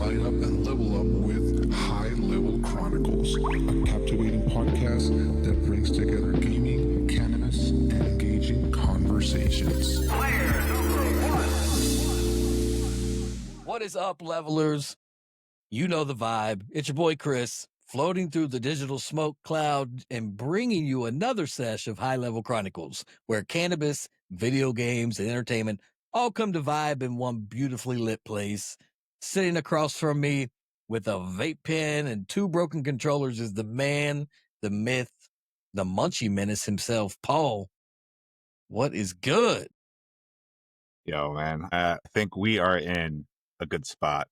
light up and level up with High Level Chronicles, a captivating podcast that brings together gaming, cannabis, and engaging conversations. What is up, levelers? You know the vibe. It's your boy Chris, floating through the digital smoke cloud and bringing you another sesh of High Level Chronicles, where cannabis, video games, and entertainment all come to vibe in one beautifully lit place. Sitting across from me with a vape pen and two broken controllers is the man, the myth, the munchie menace himself, Paul. What is good? Yo, man, I think we are in a good spot.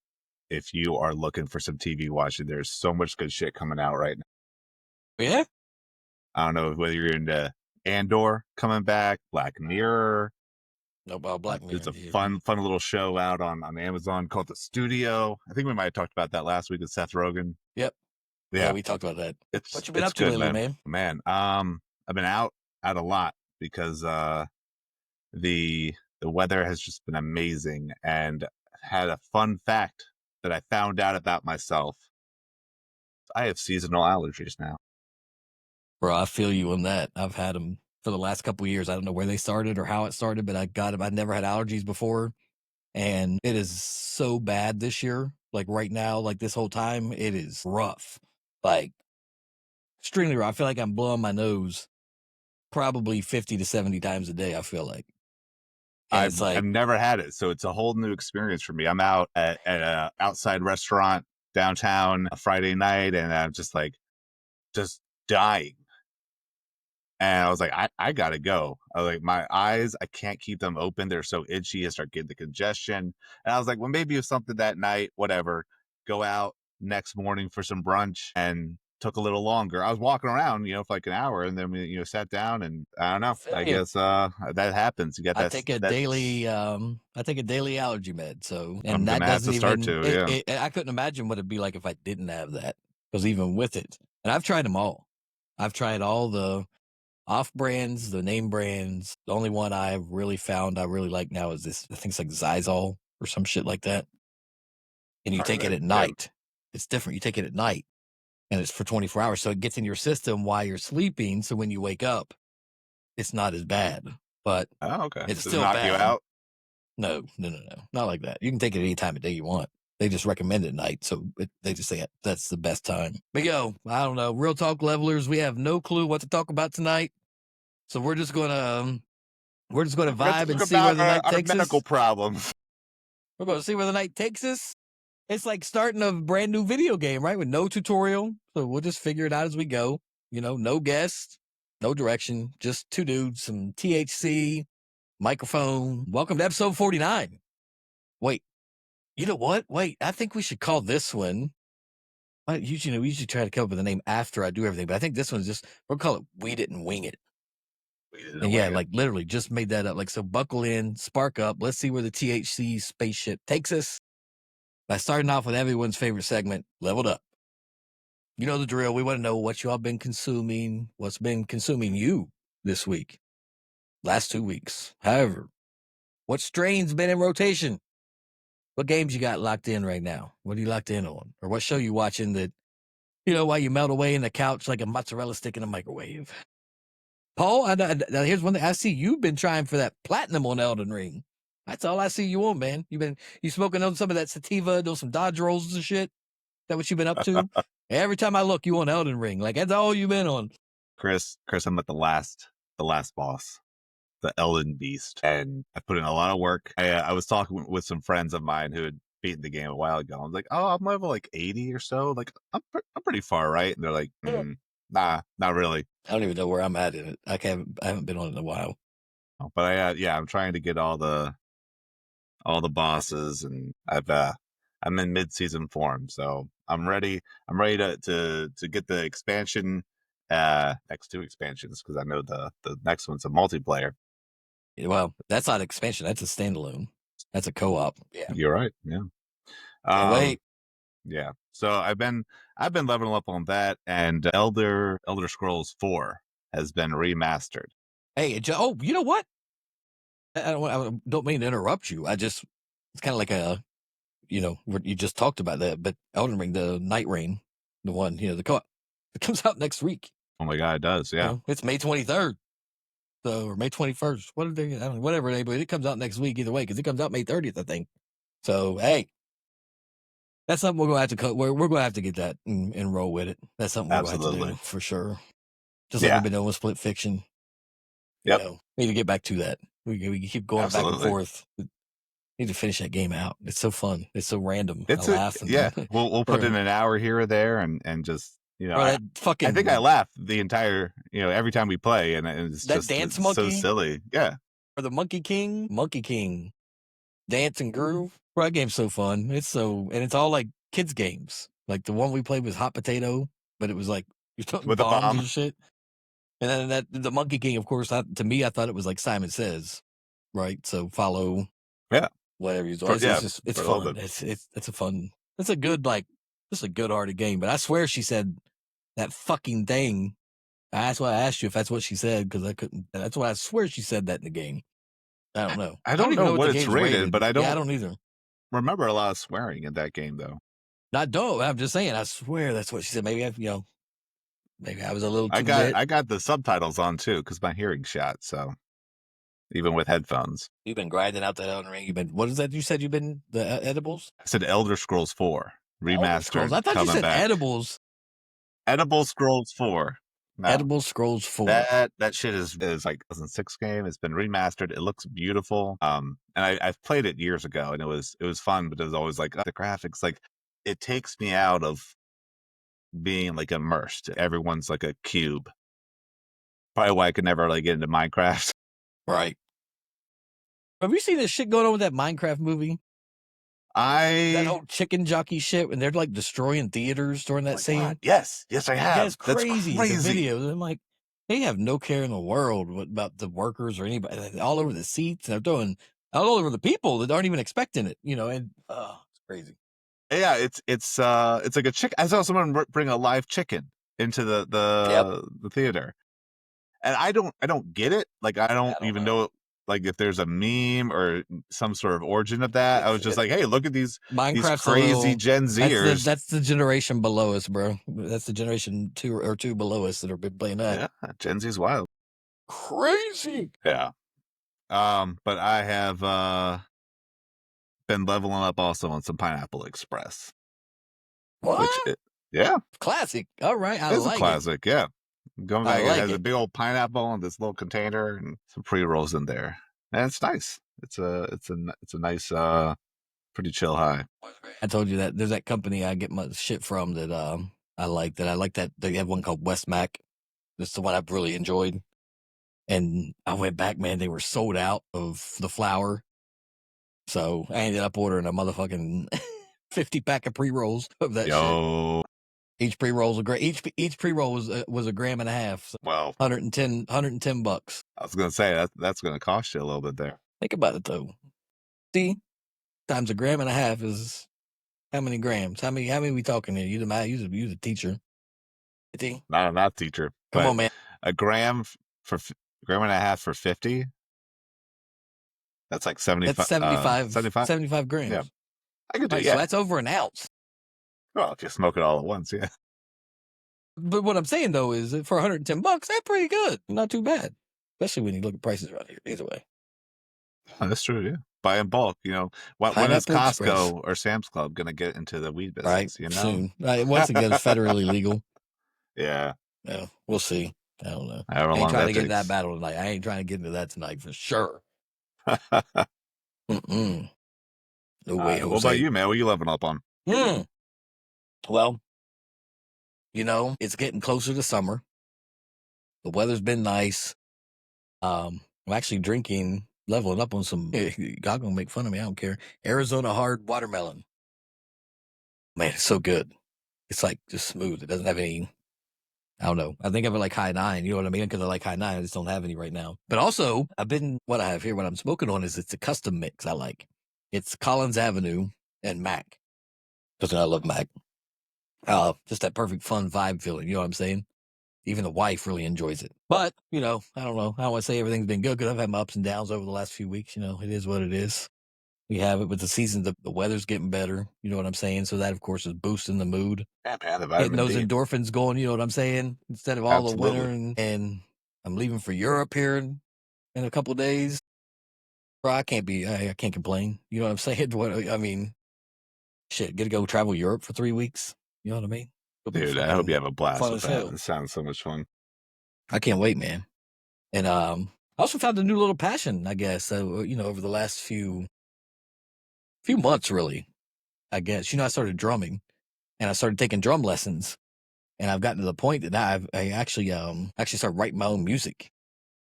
If you are looking for some TV watching, there's so much good shit coming out right now. Yeah? I don't know whether you're into Andor coming back, Black Mirror. No, Black Mirror. There's a fun little show out on Amazon called The Studio. I think we might have talked about that last week with Seth Rogen. Yep. Yeah, we talked about that. It's What you been it's up to good, lately, man? man? I've been out a lot because the weather has just been amazing, and had a fun fact that I found out about myself. I have seasonal allergies now. Bro, I feel you on that. I've had them for the last couple of years. I don't know where they started or how it started, but I got them. I never had allergies before, and it is so bad this year. Like right now, like this whole time, it is rough. Like extremely rough. I feel like I'm blowing my nose probably 50 to 70 times a day, I feel like. And it's like, I've never had it, so it's a whole new experience for me. I'm out at a outside restaurant downtown a Friday night, and I'm just dying. And I was like, I gotta go. I was like, my eyes, I can't keep them open. They're so itchy. I start getting the congestion. And I was like, well, maybe it's something that night, whatever. Go out next morning for some brunch, and took a little longer. I was walking around, for like an hour, and then we, sat down, and I don't know. I guess that happens. You got that. I take a daily allergy med. So, and I'm that gonna have doesn't to start even, to, I couldn't imagine what it'd be like if I didn't have that. Because even with it, and I've tried them all. I've tried all the off brands, the name brands. The only one I really found I really like now is this. I think it's like Zysol or some shit like that. And you take it at night. It's different. You take it at night, and it's for 24 hours. So it gets in your system while you're sleeping. So when you wake up, it's not as bad. But okay, it's does still it knock bad. you out? No, not like that. You can take it any time of day you want. They just recommend it at night, so they just say that's the best time. But yo, I don't know. Real talk, levelers, we have no clue what to talk about tonight, so we're just gonna vibe and see where the night takes us. Medical problems. We're gonna see where the night takes us. It's like starting a brand new video game, right? With no tutorial, so we'll just figure it out as we go. No guests, no direction, just two dudes, some THC, microphone. Welcome to episode 49. Wait. You know what? Wait, I think we should call this one. We usually try to come up with a name after I do everything, but I think this one's we'll call it We Didn't Wing It. Like literally just made that up. Like, so buckle in, spark up. Let's see where the THC spaceship takes us. By starting off with everyone's favorite segment, Leveled Up. You know the drill. We want to know what you all been consuming, what's been consuming you this week, last 2 weeks. However, what strain's been in rotation? What games you got locked in right now? What are you locked in on? Or what show you watching that, while you melt away in the couch like a mozzarella stick in a microwave? Paul, now here's one thing. I see you've been trying for that platinum on Elden Ring. That's all I see you on, man. You smoking on some of that sativa, those some Dodge rolls and shit? That what you been up to? Every time I look, you on Elden Ring. Like, that's all you been on. Chris, I'm at the last boss, the Elden Beast, and I put in a lot of work. I was talking with some friends of mine who had beaten the game a while ago. I was like, oh, I'm level like 80 or so. Like, I'm pretty far, right? And they're like, nah, not really. I don't even know where I'm at in it. I haven't been on it in a while. But I'm trying to get all the bosses, and I'm in mid-season form, so I'm ready. I'm ready to get the expansion, next 2 expansions, because I know the next one's a multiplayer. Well, that's not an expansion. That's a standalone. That's a co-op. Yeah, you're right. Yeah. Wait. Yeah. So I've been leveling up on that, and Elder Scrolls 4 has been remastered. Hey, you know what? I don't mean to interrupt you. It's kind of like you just talked about that, but Elden Ring, the Night Rain, the one, the co-op, it comes out next week. Oh my God, it does. Yeah. It's May 23rd. So, or May 21st. What are they? I don't know, whatever they, but it comes out next week either way, because it comes out May 30th, I think. So, hey, that's something we're going to have to we're going to have to get that and roll with it. That's something we're going to have to do for sure. Just like we've been doing with Split Fiction. Yep. We need to get back to that. We keep going back and forth. Need to finish that game out. It's so fun. It's so random. I laugh. We'll put in an hour here or there and just I think I laugh the entire every time we play, and it's that just dance monkey, so silly. Yeah. Or the Monkey King, Dance and Groove. Bro, that game's so fun. It's all like kids games. Like the one we played was Hot Potato, but it was like you're talking with bombs a bomb and shit. And then the Monkey King, of course, to me, I thought it was like Simon Says, right? So follow, whatever you do. It's fun. It's a fun. It's a good just a good-hearted game. But I swear she said that fucking thing. That's why I asked you if that's what she said, because I couldn't. That's why I swear she said that in the game. I don't know. I don't know what it's rated, but I don't. I don't either. Remember a lot of swearing in that game, though. I don't. I'm just saying. I swear that's what she said. Maybe I was a little too I got the subtitles on too, because my hearing's shot. So even with headphones, you've been grinding out that Elden Ring. What is that? You said you've been the edibles. I said Elder Scrolls 4 remastered. I thought you said edibles. Edible Scrolls 4. No. Edible Scrolls 4. That shit is like 2006 game. It's been remastered. It looks beautiful. And I've played it years ago, and it was fun, but it was always like the graphics, like it takes me out of being like immersed. Everyone's like a cube. Probably why I could never get into Minecraft. Right. Have you seen this shit going on with that Minecraft movie? That whole chicken jockey shit, when they're like destroying theaters during that scene. God. Yes, I have. That's crazy. The videos. I'm like, they have no care in the world about the workers or anybody. All over the seats, and they're throwing all over the people that aren't even expecting it. And it's crazy. Yeah, it's like a chicken. I saw someone bring a live chicken into the theater, and I don't get it. Like I don't even know like if there's a meme or some sort of origin of that. I was just like, hey, look at these crazy Gen Zers. That's the generation below us, bro. That's the generation two below us that are playing that. Yeah, Gen Z's wild, crazy. Yeah, but I have been leveling up also on some Pineapple Express. What? Classic. All right, it's a classic. Yeah. Going back, it has a big old pineapple in this little container and some pre-rolls in there, and it's nice. It's a nice, pretty chill high. I told you that there's that company I get my shit from that I like that they have one called West Mac. That's the one I've really enjoyed, and I went back, man. They were sold out of the flour, so I ended up ordering a motherfucking 50 pack of pre-rolls of that shit. Each pre-roll was each pre-roll was a gram and a half. So well, $110. I was gonna say that's gonna cost you a little bit there. Think about it though. See, times a gram and a half is how many grams? How many we talking here? You the math? You the teacher. Not teacher. Come on, man. A gram and a half for 50. That's like 75. That's 75 grams. Yeah, I could do. So that's over an ounce. Well, if you smoke it all at once, yeah. But what I'm saying though is that for $110, that's pretty good. Not too bad, especially when you look at prices around here. Either way, that's true. Yeah, buy in bulk. When is Costco or Sam's Club going to get into the weed business? Right, soon. Once it gets federally legal. Yeah. Yeah, we'll see. I don't know. I ain't trying to get into that battle tonight. I ain't trying to get into that tonight for sure. No way. What about you, man? What are you leveling up on? Well, it's getting closer to summer. The weather's been nice. I'm actually leveling up on some, y'all gonna make fun of me, I don't care. Arizona hard watermelon. Man, it's so good. It's like just smooth. It doesn't have any, I don't know. I think of it like High 9, you know what I mean? Because I like High 9, I just don't have any right now. But also, what I have here, what I'm smoking on is it's a custom mix I like. It's Collins Avenue and Mac. Because I love Mac. Just that perfect fun vibe feeling, you know what I'm saying? Even the wife really enjoys it. But, I don't know. I don't want to say everything's been good because I've had my ups and downs over the last few weeks. It is what it is. We have it with the season. The weather's getting better. You know what I'm saying? So that, of course, is boosting the mood. Yeah, man, the Getting vitamin those D. endorphins going. You know what I'm saying? Instead of all the winter. Absolutely. And I'm leaving for Europe here in a couple of days. Bro, I can't complain. You know what I'm saying? I mean, shit, get to go travel Europe for 3 weeks. You know what I mean? It'll be Dude, I hope you fucking have a blast fun with as that. hell. It sounds so much fun. I can't wait, man. And I also found a new little passion, I guess. Over the last few months, really. I guess I started drumming, and I started taking drum lessons, and I've gotten to the point that now I actually start writing my own music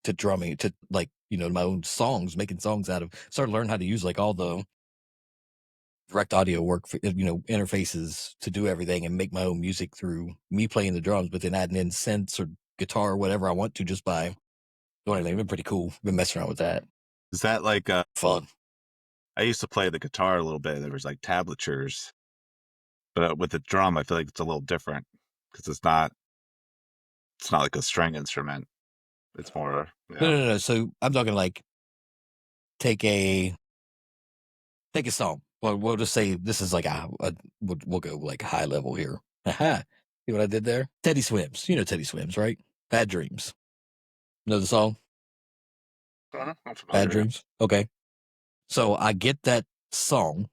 to drumming, to my own songs, making songs out of. Started learning how to use like all the direct audio work for, interfaces to do everything and make my own music through me playing the drums, but then adding in synths or guitar or whatever I want to just by doing anything. It's been pretty cool. Been messing around with that. Is that like Fun. I used to play the guitar a little bit. There was like tablatures, but with the drum, I feel like it's a little different because it's not like a string instrument. It's more, No. So I'm talking like take a song. Well, we'll just say this is like we'll go like high level here. Aha. See what I did there? Teddy Swims. You know Teddy Swims, right? Bad Dreams. Know the song? I'm Bad familiar. Dreams? Okay. So I get that song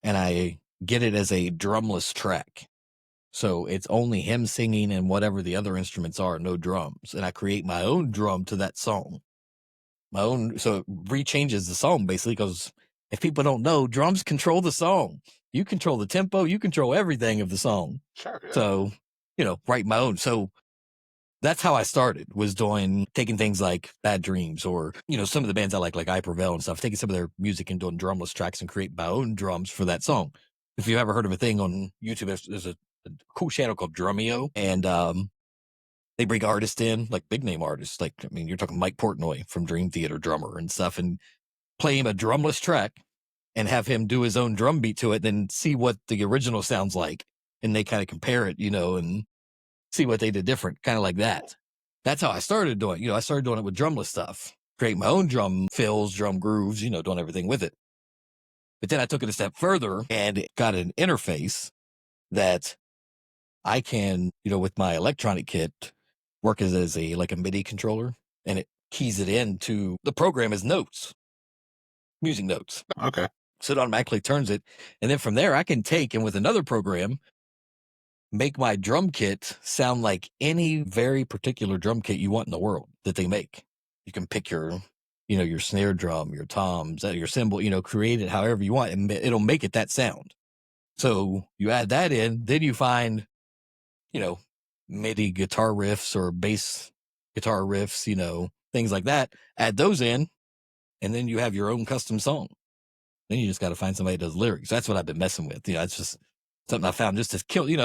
and I get it as a drumless track. So it's only him singing and whatever the other instruments are, no drums. And I create my own drum to that song. So it rechanges the song basically, because if people don't know, drums control the song. You control the tempo, you control everything of the song. Sure. Yeah. So, write my own. So that's how I started, was taking things like Bad Dreams or, some of the bands I like I Prevail and stuff, taking some of their music and doing drumless tracks and create my own drums for that song. If you've ever heard of a thing on YouTube, there's a cool channel called Drumeo, and they bring artists in, like big name artists. Like, I mean, you're talking Mike Portnoy from Dream Theater, drummer and stuff, and play him a drumless track and have him do his own drum beat to it, then see what the original sounds like. And they kind of compare it, and see what they did different, kind of like that. That's how I started doing it. I started doing it with drumless stuff, create my own drum fills, drum grooves, doing everything with it. But then I took it a step further and got an interface that I can, with my electronic kit, work as a MIDI controller, and it keys it into the program as notes, music notes. Okay. So it automatically turns it. And then from there, I can take and with another program, make my drum kit sound like any very particular drum kit you want in the world that they make. You can pick your snare drum, your toms, your cymbal, create it however you want, and it'll make it that sound. So you add that in, then you find, MIDI guitar riffs or bass guitar riffs, things like that. Add those in, and then you have your own custom song. Then you just got to find somebody that does lyrics. That's what I've been messing with. It's just something I found just to kill, I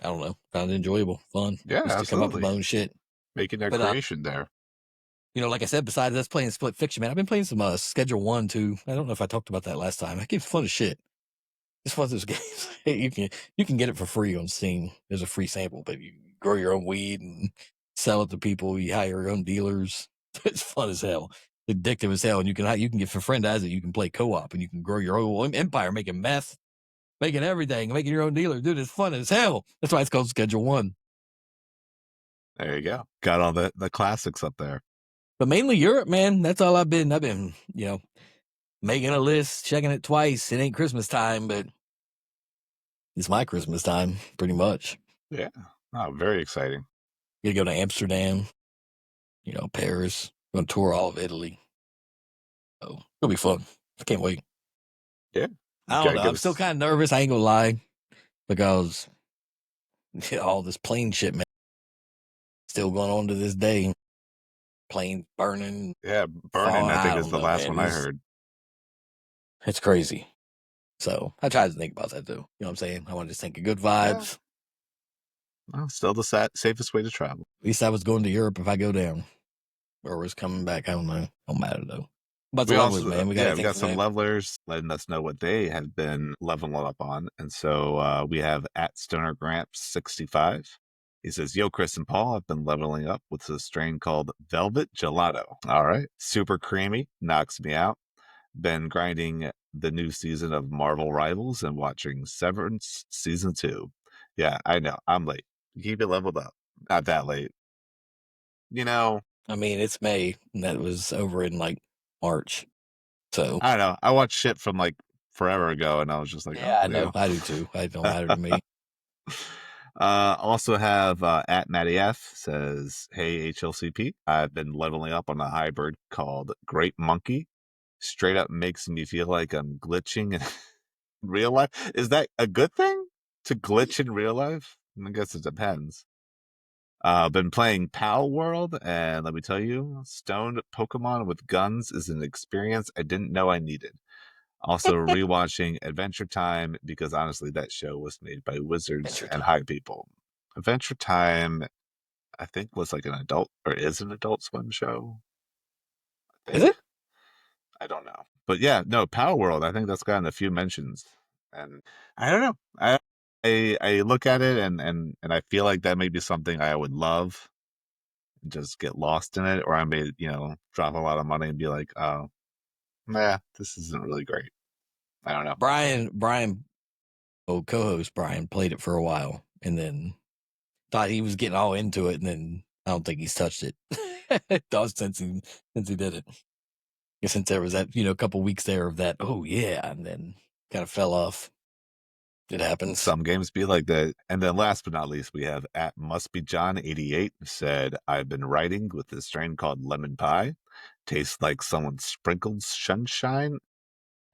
don't know, found it enjoyable, fun. Yeah, Just to come up with absolutely. my own shit. Making their But, creation there. Like I said, besides us playing Split Fiction, man, I've been playing some Schedule 1 too. I don't know if I talked about that last time. That game's fun as shit. It's one of those games. You can get it for free on Steam. There's a free sample, but you grow your own weed and sell it to people. You hire your own dealers. It's fun as hell. Addictive as hell. And you can get, if a friend has it, you can play co-op and you can grow your own empire, making meth, making everything, making your own dealer. Dude, it's fun as hell. That's why it's called Schedule 1. There you go. Got all the classics up there. But mainly Europe, man. That's all I've been, making a list, checking it twice. It ain't Christmas time, but it's my Christmas time, pretty much. Yeah. Oh, very exciting. Gonna go to Amsterdam, Paris. Gonna tour all of Italy. So it'll be fun. I can't wait. Yeah. I don't know. I'm still kind of nervous. I ain't gonna lie, because all this plane shit, man, still going on to this day. Plane burning. Yeah, burning, I think, is the last man. one I heard. It's crazy. So I try to think about that too. You know what I'm saying? I want to just think of good vibes. Well, still the safest way to travel. At least I was going to Europe if I go down. Or was coming back. I don't know. Don't matter though. But the levelers, man. We got some levelers letting us know what they have been leveling up on. And so we have at Stoner Gramps 65. He says, "Yo, Chris and Paul, I've been leveling up with a strain called Velvet Gelato. All right. Super creamy, knocks me out. Been grinding the new season of Marvel Rivals and watching Severance season 2. Yeah, I know. I'm late. Keep it leveled up. Not that late. You know, I mean, it's May, and that was over in like March. So I don't know. I watched shit from like forever ago, and I was just like, yeah, I oh, know. I do too. It don't matter to me. Also have at Matty F says, "Hey HLCP, I've been leveling up on a hybrid called Great Monkey. Straight up makes me feel like I'm glitching in real life. Is that a good thing to glitch in real life? I guess it depends. Been playing Pal World, and let me tell you, stoned Pokemon with guns is an experience I didn't know I needed. Also rewatching Adventure Time because honestly, that show was made by wizards Adventure and Time. high people. Adventure Time, I think, was like an adult or is an Adult Swim show. I Is think. it? I don't know, but yeah, no, Power World. I think that's gotten a few mentions, and I don't know. I look at it and I feel like that may be something I would love and just get lost in it, or I may drop a lot of money and be like, oh, nah, this isn't really great. I don't know. Brian, co-host Brian played it for a while, and then thought he was getting all into it, and then I don't think he's touched it. since he did it. Since there was that a couple weeks there of that, oh yeah, and then kind of fell off. It happens. Some games be like that. And then last but not least, we have at mustbejohn88 said, I've been writing with this strain called lemon pie. Tastes like someone sprinkled sunshine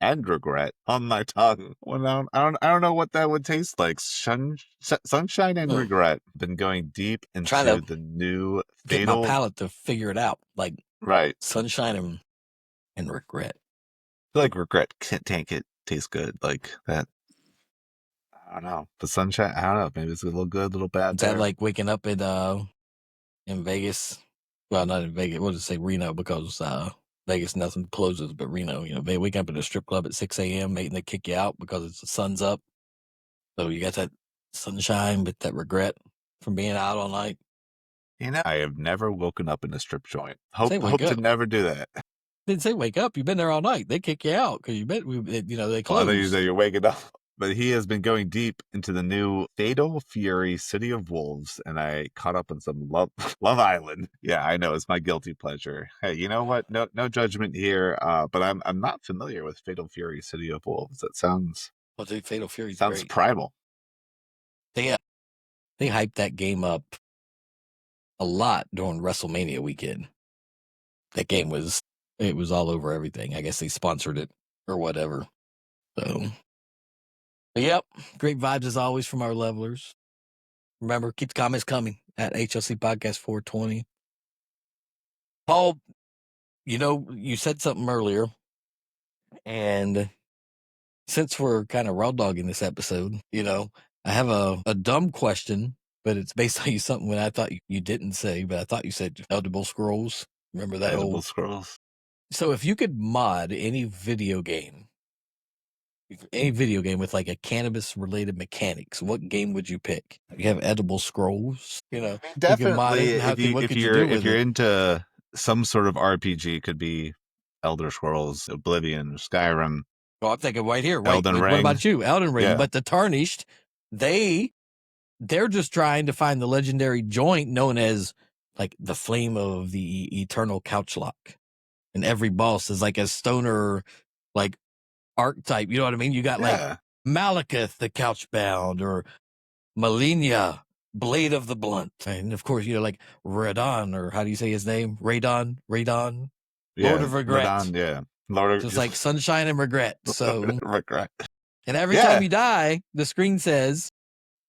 and regret on my tongue. Well, I don't know what that would taste like. Sunshine and regret. Been going deep Trying into to the new get my Fatal. palate to figure it out, like Right. sunshine and regret. I feel like regret can't tank it. Tastes good. Like that. I don't know. The sunshine, I don't know. Maybe it's a little good, a little bad Is that there. like waking up in Vegas? Well, not in Vegas. What did it say? Reno, because Vegas nothing closes but Reno. They wake up at a strip club at 6 a.m. and they kick you out because the sun's up. So you got that sunshine, but that regret from being out all night. I have never woken up in a strip joint. Say wake Hope to up. never do that. Didn't say wake up. You've been there all night. They kick you out because they Well, I close. thought you said you're waking up. But he has been going deep into the new Fatal Fury City of Wolves, and I caught up on some Love Island. Yeah, I know, it's my guilty pleasure. Hey, you know what? No judgment here. But I'm not familiar with Fatal Fury City of Wolves. That sounds Dude, Fatal Fury's sounds great. primal. They hyped that game up a lot during WrestleMania weekend. That game was all over everything. I guess they sponsored it or whatever. So, but yep, great vibes as always from our levelers. Remember, keep the comments coming at HLC Podcast 420. Paul, you said something earlier, and since we're kind of raw dogging this episode, I have a dumb question, but it's based on something when I thought you didn't say, but I thought you said Edible Scrolls. Remember that Edible Scrolls. So if you could mod any video game with like a cannabis related mechanics, what game would you pick? You have Edible Scrolls, you can mod Definitely, it. What if could you do with you're it? into some sort of RPG, could be Elder Scrolls, Oblivion, Skyrim, Oh, I'm thinking right here. Wait, Elden what Ring. about you? Elden Ring. Yeah. But the Tarnished, they're just trying to find the legendary joint known as like the Flame of the Eternal Couch Lock. And every boss is like a stoner, like archetype. You know what I mean? You got like Malekith, the Couchbound, or Malenia, Blade of the Blunt. And of course, like Radon, or how do you say his name? Radon, Lord of Regret. Radon, yeah. Lord of Just like Sunshine and Regret. So Regret. And every time you die, the screen says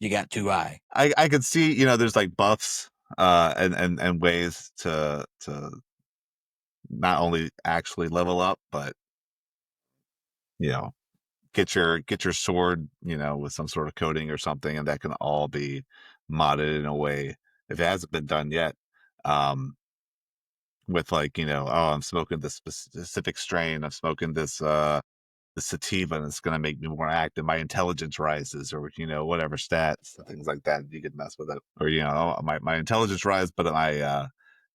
you got 2 eye. I could see, there's like buffs and ways to not only actually level up, but get your sword, with some sort of coating or something, and that can all be modded in a way, if it hasn't been done yet. With like, I'm smoking this specific strain, I'm smoking this the sativa, and it's going to make me more active, my intelligence rises, or whatever stats, things like that. You could mess with it, or my intelligence rise, but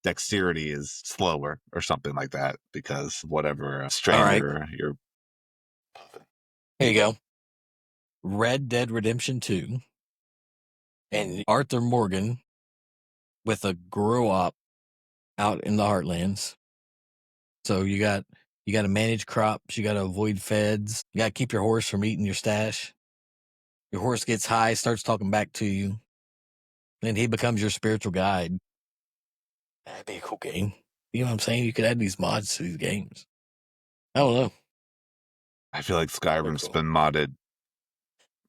dexterity is slower or something like that because whatever strain All right. you're. Here you go. Red Dead Redemption 2 and Arthur Morgan with a grow up out in the heartlands. So you got to manage crops, you got to avoid feds, you got to keep your horse from eating your stash. Your horse gets high, starts talking back to you, and he becomes your spiritual guide. That'd be a cool game. You know what I'm saying? You could add these mods to these games. I don't know. I feel like Skyrim's cool. been modded.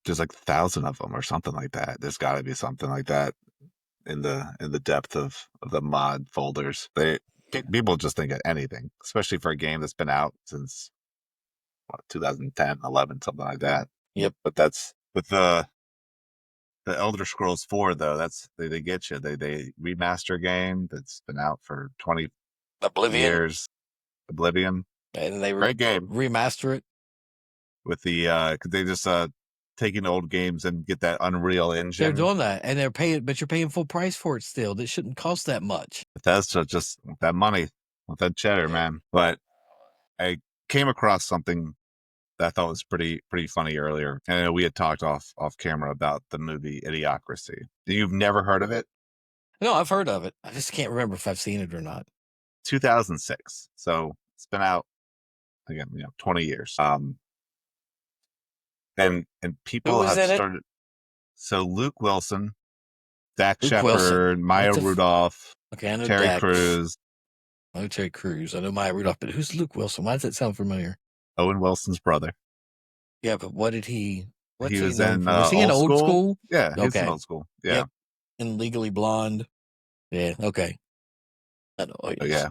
There's like 1,000 of them or something like that. There's got to be something like that in the depth of the mod folders. People just think of anything, especially for a game that's been out since 2010, 11, something like that. Yep. But that's with the Elder Scrolls 4 though. That's they get you. They remaster a game that's been out for 20 years. Oblivion. And they Great game. Remaster it With the cause they just taking old games and get that Unreal Engine. They're doing that, and they're paying, but you're paying full price for it still. That shouldn't cost that much. Bethesda just want that money, want that cheddar, man. But I came across something that I thought was pretty funny earlier. And I know we had talked off camera about the movie Idiocracy. You've never heard of it? No, I've heard of it. I just can't remember if I've seen it or not. 2006. So it's been out again, 20 years. And people have started. So Luke Wilson, Dak Shepard, Maya Rudolph, Terry Crews. I know Terry Crews. I know Maya Rudolph, but who's Luke Wilson? Why does that sound familiar? Owen Wilson's brother. Yeah, but what did he? He was in Old School? Yeah, he's in Old School. Yeah, yep. And Legally Blonde. Yeah, okay. I know. Yeah.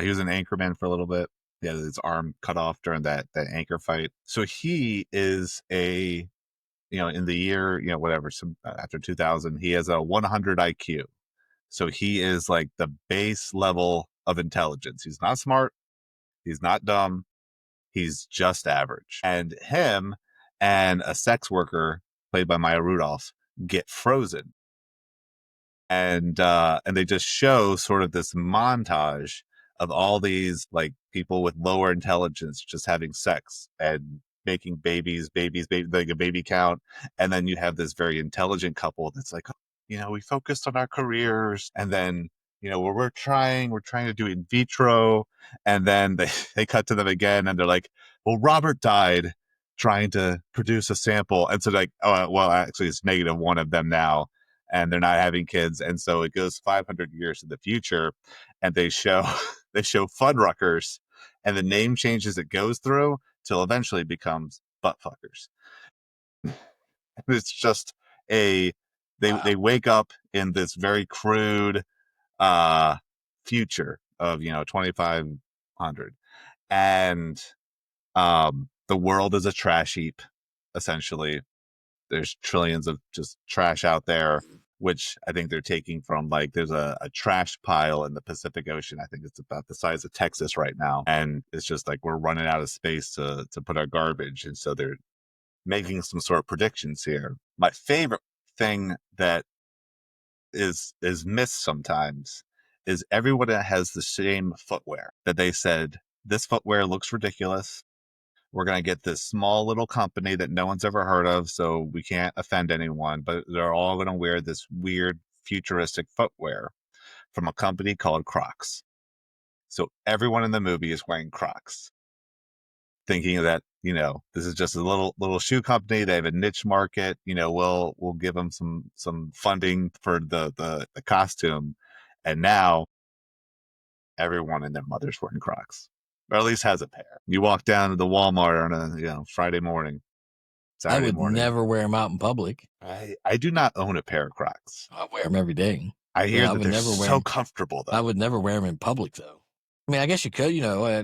He was an anchorman for a little bit. He had his arm cut off during that anchor fight. So he is in the year, whatever, after 2000, he has a 100 IQ. So he is like the base level of intelligence. He's not smart. He's not dumb. He's just average. And him and a sex worker played by Maya Rudolph get frozen. And they just show sort of this montage of all these like people with lower intelligence just having sex and making babies, like a baby count. And then you have this very intelligent couple that's like, we focused on our careers. And then, we're trying to do in vitro. And then they cut to them again and they're like, well, Robert died trying to produce a sample. And so like, oh, well, actually it's -1 of them now. And they're not having kids. And so it goes 500 years in the future and they show Fuddruckers and the name changes it goes through till eventually it becomes Buttfuckers. It's just they wake up in this very crude future of 2500 and the world is a trash heap essentially. There's trillions of just trash out there, which I think they're taking from like there's a trash pile in the Pacific Ocean. I think it's about the size of Texas right now. And it's just like we're running out of space to put our garbage. And so they're making some sort of predictions here. My favorite thing that is missed sometimes is everyone that has the same footwear that they said, this footwear looks ridiculous. We're going to get this small little company that no one's ever heard of, so we can't offend anyone, but they're all going to wear this weird futuristic footwear from a company called Crocs. So everyone in the movie is wearing Crocs, thinking that, this is just a little shoe company. They have a niche market. We'll give them some funding for the costume. And now everyone and their mother's wearing Crocs. Or at least has a pair. You walk down to the Walmart on a Friday morning, Saturday morning. Never wear them out in public. I do not own a pair of Crocs. I wear them every day. I hear that they're so comfortable though. I would never wear them in public though. I mean, I guess you could.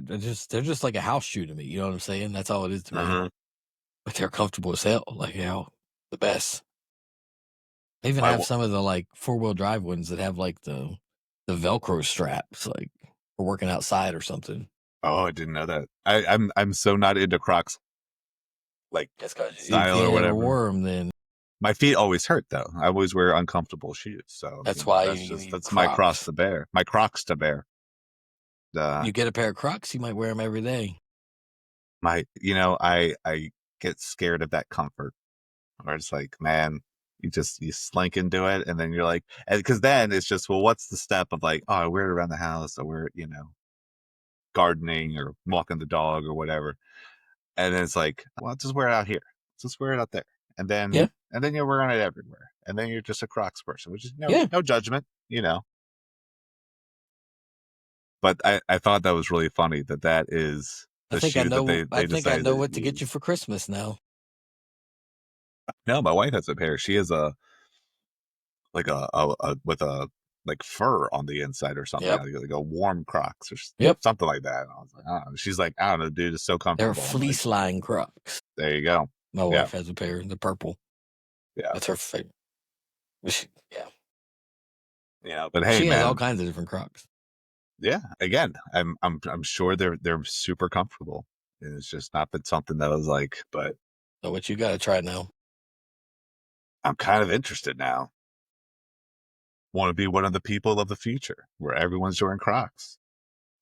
They're just like a house shoe to me. You know what I'm saying? That's all it is to me. But they're comfortable as hell. Like the best. They even have some of the like 4-wheel drive ones that have like the Velcro straps, like for working outside or something. Oh, I didn't know that. I'm so not into Crocs. Like that's because style you or whatever. Wear them then. My feet always hurt though. I always wear uncomfortable shoes, so That's why that's you need that's my cross Crocs. to bear. My Crocs to bear. You get a pair of Crocs, you might wear them every day. I get scared of that comfort, where it's like, man, you slink into it, and then you're like, because then it's just, well, what's the step of like, oh, I wear it around the house, or wear it, gardening or walking the dog or whatever, and then it's like, well, just wear it out here, just wear it out there, and then Yeah. you're wearing it everywhere, and then you're just a Crocs person, which is Yeah. no judgment, But I thought that was really funny that is I the think I shoe that know. I they think I decided know to what to get you use. for Christmas now. No, my wife has a pair. She has a like a with a like fur on the inside or something, Yep. like a warm Crocs or Yep. something like that. And I was like, oh. She's like, I don't know, dude, it's so They're comfortable. I'm like, fleece line Crocs. there you go. My Yeah, wife has a pair. The purple. yeah, That's her favorite. Yeah. But hey, She has all man, kinds of different Crocs. yeah. Again, I'm sure they're super comfortable. And it's just not been something that I was like, but So what you got to try now? I'm kind of interested now. Want to be one of the people of the future where everyone's wearing Crocs.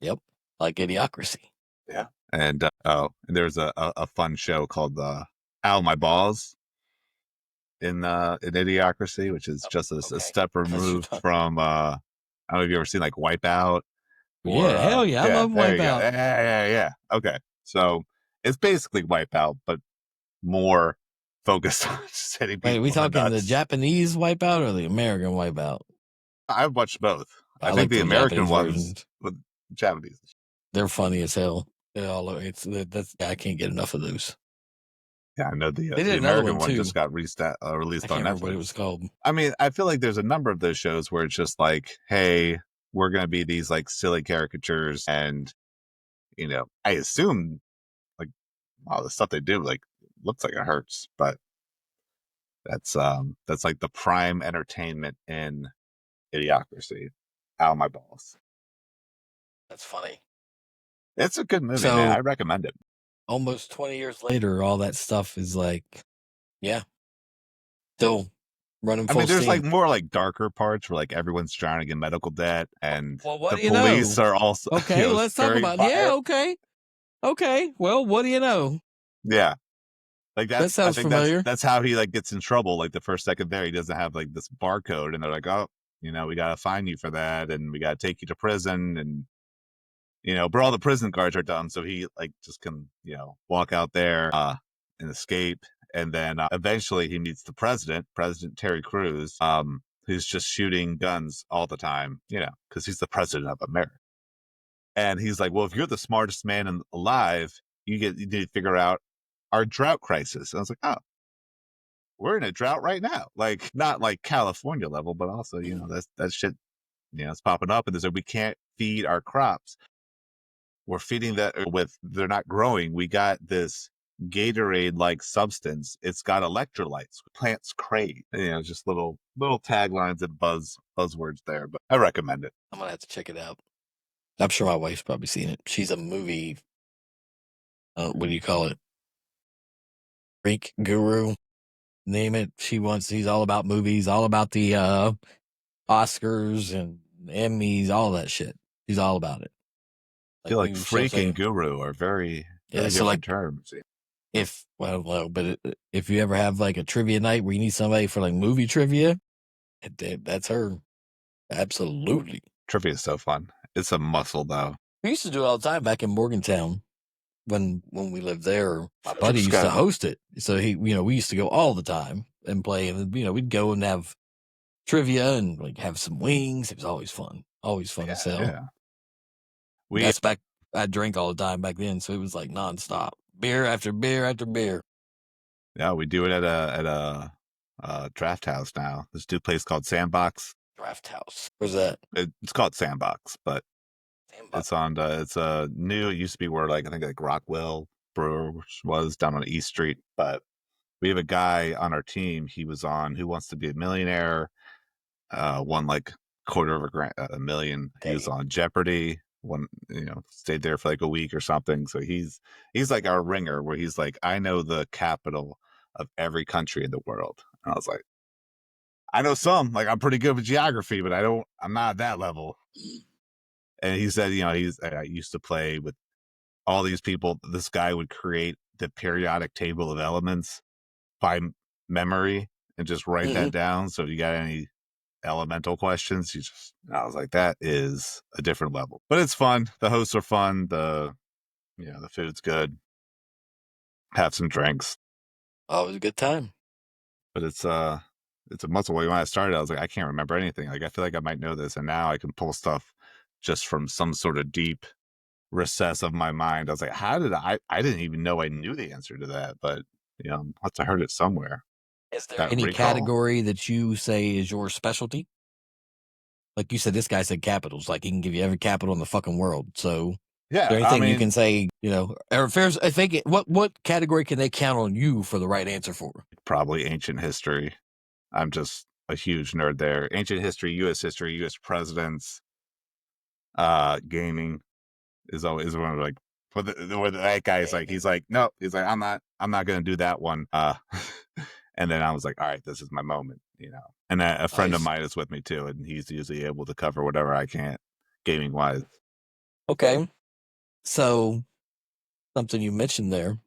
Yep. Like Idiocracy. Yeah. And there's a fun show called Ow My Balls in Idiocracy, which is just a Okay. step removed from I don't know if you ever seen like Wipeout or Yeah. Hell yeah. I yeah, love there you go. Wipeout. Yeah. Okay. So it's basically Wipeout, but more focused on just hitting Wait, are we people in the talking the nuts. Japanese Wipeout or the American Wipeout? I've watched both. I I think like the the American Japanese ones versions. with Japanese. They're funny as hell. I can't get enough of those. Yeah, I know They the did another American one one too. just got I released can't on remember what it was Netflix. called. I mean, I feel like there's a number of those shows where it's just like, hey, we're gonna be these like silly caricatures, and I assume like all the stuff they do like looks like it hurts, but that's like the prime entertainment in Idiocracy. Ow my balls. That's funny. It's a good movie, man. So I recommend it. almost 20 years later, all that stuff is like, yeah, still running I full mean, there's like steam. more like darker parts where like everyone's drowning in medical debt, and Well, what the do you know? police are also Okay, let's talk very about. Yeah, fire. okay, okay. Well, what do you know? Yeah. Like That I sounds think familiar. that's how he like gets in trouble. Like the first second there, he doesn't have like this barcode, and they're like, "Oh, we gotta fine you for that, and we gotta take you to prison." And but all the prison guards are done, so he like just can walk out there and escape. And then eventually he meets the President Terry Crews, who's just shooting guns all the time, because he's the president of America. And he's like, "Well, if you're the smartest man alive, you need to figure out our drought crisis." And I was like, "Oh, we're in a drought right now, like not like California level, but also that shit it's popping up, and there's we can't feed our crops. We're feeding that they're not growing. We got this Gatorade like substance. It's got electrolytes. Plants crave. Just little taglines and buzzwords there, but I recommend it. I'm gonna have to check it out. I'm sure my wife's probably seen it. She's a movie. What do you call it? Freak guru. Name it. She's all about movies, all about the Oscars and Emmys, all that shit. She's all about it. I feel like She'll freak say, and guru are very yeah. So different like, terms. if you ever have like a trivia night where you need somebody for like movie trivia, that's her. Absolutely. Trivia is so fun. It's a muscle though. We used to do it all the time back in Morgantown when we lived there. My buddy Just used to got host it. So we used to go all the time and play, and we'd go and have trivia and like have some wings. It was always fun. Always fun as hell. yeah. That's back. I drank all the time back then, so it was like nonstop, beer after beer after beer. Yeah, we do it at a draft house now. This new place called Sandbox. Draft house. Where's that? It's called Sandbox, but it's on it's a new. It used to be where I think like Rockwell Brewers was down on East Street, but we have a guy on our team. He was on Who Wants to Be a Millionaire. Won like $250,000, $1 million. He was on Jeopardy. Stayed there for like a week or something. So he's like our ringer, where he's like, I know the capital of every country in the world. And I was like, I know some, like I'm pretty good with geography, but I'm not at that level. And he said, I used to play with all these people. This guy would create the periodic table of elements by memory and just write that down. So if you got any elemental questions, I was like, that is a different level. But it's fun. The hosts are fun. The food's good. Have some drinks. Oh, it was a good time. But it's a muscle. When I started, I was like, I can't remember anything. Like I feel like I might know this, and now I can pull stuff just from some sort of deep recess of my mind. I was like, how did I didn't even know I knew the answer to that, but must have heard it somewhere. Is there That any recall? category that you say is your specialty? Like you said, this guy said capitals. Like he can give you every capital in the fucking world. So, Yeah, is there anything you can say? Or if there's, I think, what category can they count on you for the right answer for? Probably ancient history. I'm just a huge nerd there. Ancient history, U.S. presidents, gaming is always one of like. Where that guy is like, he's like, no, he's like, I'm not gonna do that one. And then I was like, all right, this is my moment, And a friend of mine is with me too, and he's usually able to cover whatever I can't, gaming wise. Okay, so something you mentioned there,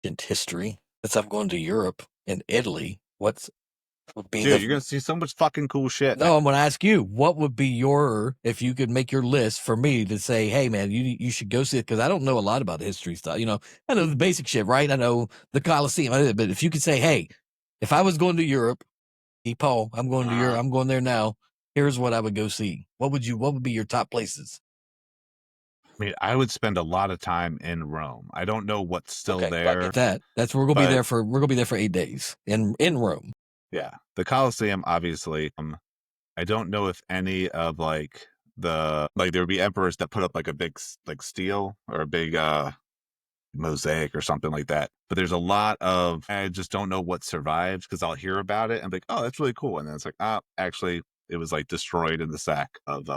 ancient history. Since I'm going to Europe and Italy, what would be Dude, you're gonna see so much fucking cool shit. No, I'm going to ask you, what would be if you could make your list for me to say, hey, man, you should go see it, because I don't know a lot about history stuff. I know the basic shit, right? I know the Colosseum, but if you could say, hey, if I was going to Europe, hey, Paul, I'm going to Europe, I'm going there now, here's what I would go see. What would be your top places? I mean, I would spend a lot of time in Rome. I don't know what's still there. I get that. We're gonna be there for 8 days in Rome. Yeah, the Colosseum, obviously. I don't know if any of there would be emperors that put up like a big like stele or a big mosaic or something like that. But there's a lot of, I just don't know what survived, because I'll hear about it and be like, oh, that's really cool. And then it's like, actually it was like destroyed in the sack of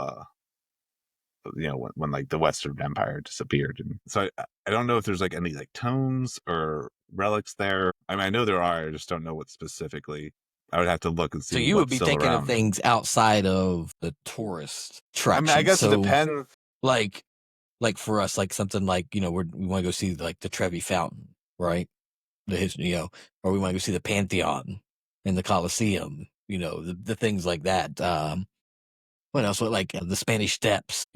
when like the Western Empire disappeared. And so I don't know if there's like any like tombs or relics there. I mean, I know there are, I just don't know what specifically. I would have to look and see. So you would be thinking around. of things outside of the tourist attraction. I mean, I guess it depends. Like for us, like something like, we want to go see like the Trevi Fountain, right? Or we want to go see the Pantheon and the Colosseum, the things like that. What else? Like the Spanish Steps,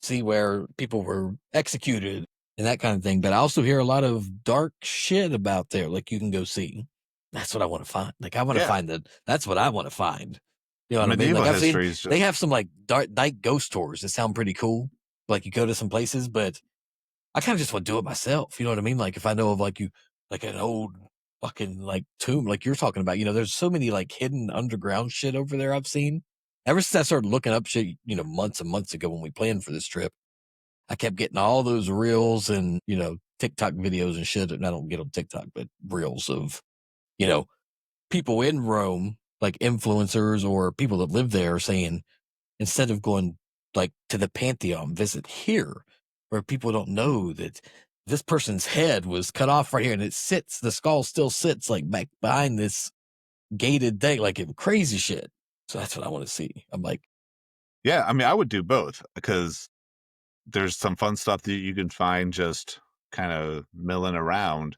see where people were executed and that kind of thing. But I also hear a lot of dark shit about there, like you can go see. That's what I want to find. Like I want to find that's what I want to find. You know what I mean? Like I've seen, they have some like dark night ghost tours that sound pretty cool. Like you go to some places, but I kind of just want to do it myself. You know what I mean? Like if I know of like an old fucking like tomb, like you're talking about, there's so many like hidden underground shit over there I've seen. Ever since I started looking up shit, months and months ago when we planned for this trip, I kept getting all those reels and, TikTok videos and shit. And I don't get on TikTok, but reels of, people in Rome, like influencers or people that live there saying, instead of going like to the Pantheon, visit here, where people don't know that this person's head was cut off right here and the skull still sits like back behind this gated thing, like crazy shit. So that's what I want to see. I'm like, yeah, I mean, I would do both, because there's some fun stuff that you can find just kind of milling around.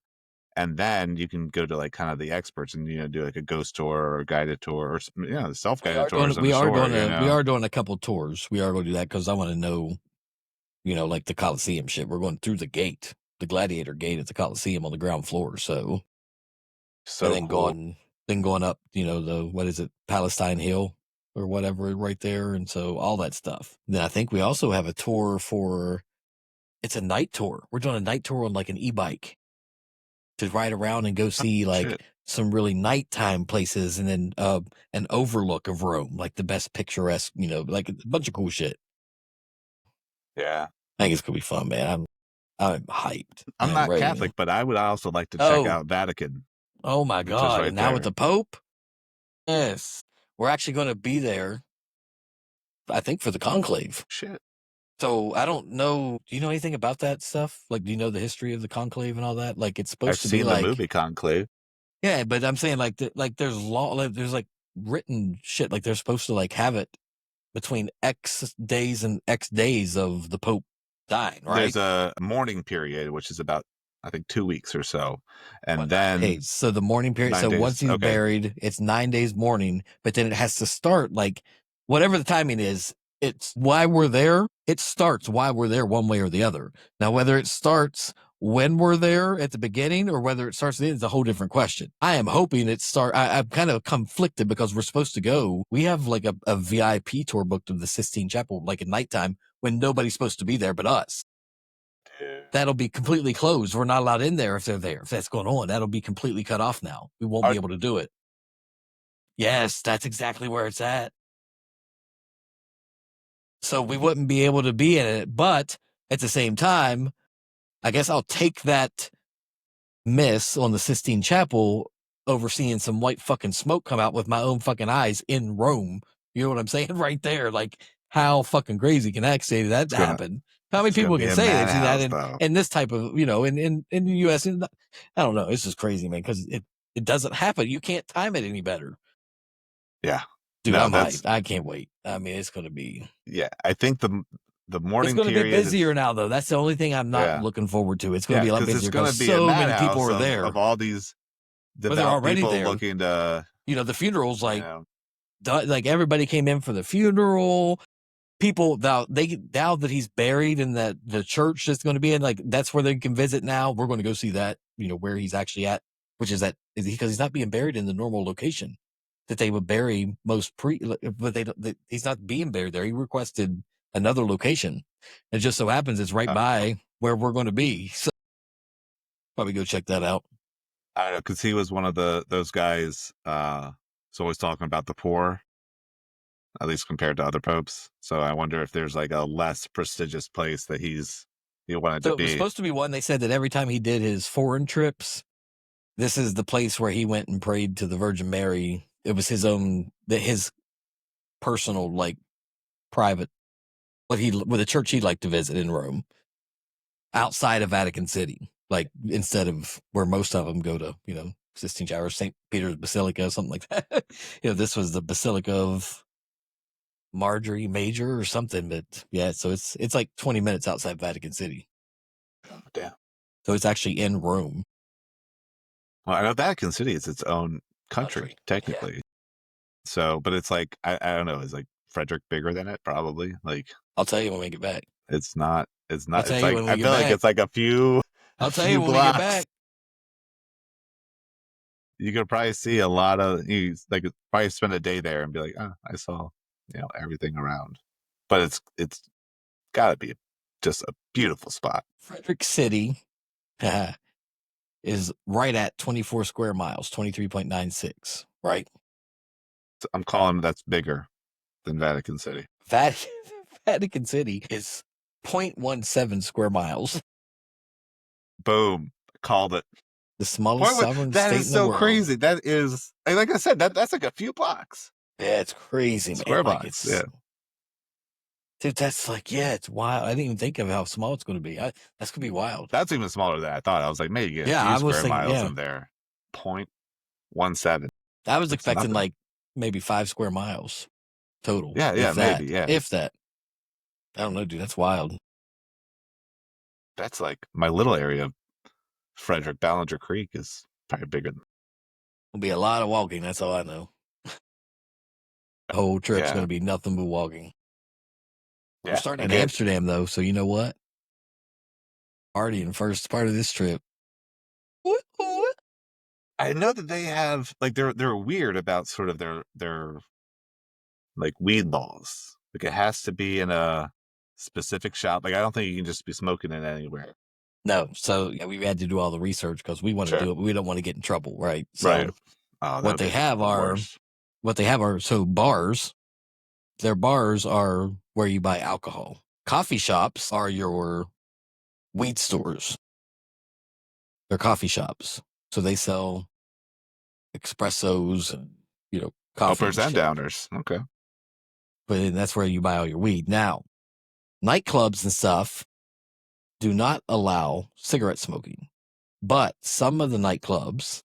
And then you can go to like kind of the experts and, do like a ghost tour or a guided tour or, self-guided tours. We are doing a couple tours. We are going to do that because I want to know, like the Coliseum shit. We're going through the gate, the Gladiator Gate at the Coliseum on the ground floor. So and then cool. going up, what is it, Palestine Hill or whatever right there. And so all that stuff. Then I think we also have a tour it's a night tour. We're doing a night tour on like an e-bike to ride around and go see some really nighttime places, and then an overlook of Rome, like the best picturesque, like a bunch of cool shit. Yeah. I think it's gonna be fun, man. I'm hyped. I'm not ready. Catholic, but I would also like to check out Vatican. Oh my God. Right and now with the Pope? Yes. We're actually going to be there, I think, for the conclave. Shit. So I don't know. Do you know anything about that stuff? Like, do you know the history of the conclave and all that? Like, it's I've supposed to be seen the like, movie Conclave. yeah, but I'm saying like, there's law, like, there's like written shit. Like they're supposed to like have it between X days and X days of the Pope dying, right? There's a mourning period, which is about, I think, 2 weeks or so. And Well, then 9 days. So the mourning period. 9 So days, once he's okay. buried, it's 9 days mourning, but then it has to start like whatever the timing is. It's why we're there. It starts why we're there one way or the other. Now, whether it starts when we're there at the beginning or whether it starts at the end is a whole different question. I am hoping it start. I'm kind of conflicted because we're supposed to go. We have like a VIP tour booked of the Sistine Chapel, like at nighttime when nobody's supposed to be there but us. That'll be completely closed. We're not allowed in there if they're there. If that's going on, that'll be completely cut off now. We won't be able to do it. Yes, that's exactly where it's at. So we wouldn't be able to be in it. But at the same time, I guess I'll take that miss on the Sistine Chapel over seeing some white fucking smoke come out with my own fucking eyes in Rome. You know what I'm saying? Right there. Like, how fucking crazy can that say that happened? How many people can say they've seen that in this type of, you know, in the US? I don't know. It's just crazy, man, because it doesn't happen. You can't time it any better. Yeah. Dude, I'm hyped. I can't wait. I mean, it's going to be. Yeah. I think the morning it's going to be busier now, though. That's the only thing I'm not looking forward to. It's going to be a lot busier because so many people are there. Of all these they're already people there. looking to, you know, the funeral's like, like everybody came in for the funeral. People now that he's buried and that the church that's going to be in, like, that's where they can visit now. We're going to go see that, you know, where he's actually at, which is because he's not being buried in the normal location that they would bury most but he's not being buried there. He requested another location. It just so happens it's right by where we're going to be. So probably go check that out. I don't know, because he was one of those guys. He's always talking about the poor, at least compared to other popes. So I wonder if there's like a less prestigious place that he wanted to be. It was supposed to be one. They said that every time he did his foreign trips, this is the place where he went and prayed to the Virgin Mary. It was his personal, like, private, with a church he'd like to visit in Rome, outside of Vatican City, like instead of where most of them go to, you know, Sistine Chapel, St. Peter's Basilica, something like that. You know, this was the Basilica of Marjorie Major or something, but yeah, so it's like 20 minutes outside Vatican City. Oh, damn. So it's actually in Rome. Well, I know Vatican City is its own country. Technically. Yeah. So, but it's like, I don't know, is like Frederick bigger than it? Probably. Like, I'll tell you when we get back. It's not. It's like, I feel back. like it's like a few. I'll tell you when we get back. You could probably see a lot of, like, probably spend a day there and be like, oh, I saw, you know, everything around. But it's got to be just a beautiful spot. Frederick City is right at 24 square miles, 23.96, right? So I'm calling that's bigger than Vatican City. Vatican City is 0.17 square miles. Boom. Called it. The smallest sovereign state in the world. That is so crazy. That is, like I said, that's like a few blocks. Yeah, it's crazy, man. Square blocks, yeah. Dude, that's like, yeah, it's wild. I didn't even think of how small it's going to be. That's going to be wild. That's even smaller than I thought. I was like, maybe you get a few square miles in there. 0.17. I was expecting like maybe 5 square miles total. Yeah, maybe, yeah. If that. I don't know, dude. That's wild. That's like my little area of Frederick Ballinger Creek is probably bigger than. It'll be a lot of walking. That's all I know. The whole trip's going to be nothing but walking. Yeah. We're starting in Amsterdam, though, so you know what? Already in first part of this trip. I know that they have, like, they're weird about sort of their like weed laws. Like, it has to be in a specific shop. Like, I don't think you can just be smoking it anywhere. No, so yeah, we had to do all the research because we want to do it. We don't want to get in trouble, right? So right. What they have are so bars. Their bars are where you buy alcohol. Coffee shops are your weed stores. They're coffee shops, so they sell espressos and, you know, coffee. Uppers and downers. Okay. But that's where you buy all your weed. Now nightclubs and stuff do not allow cigarette smoking, but some of the nightclubs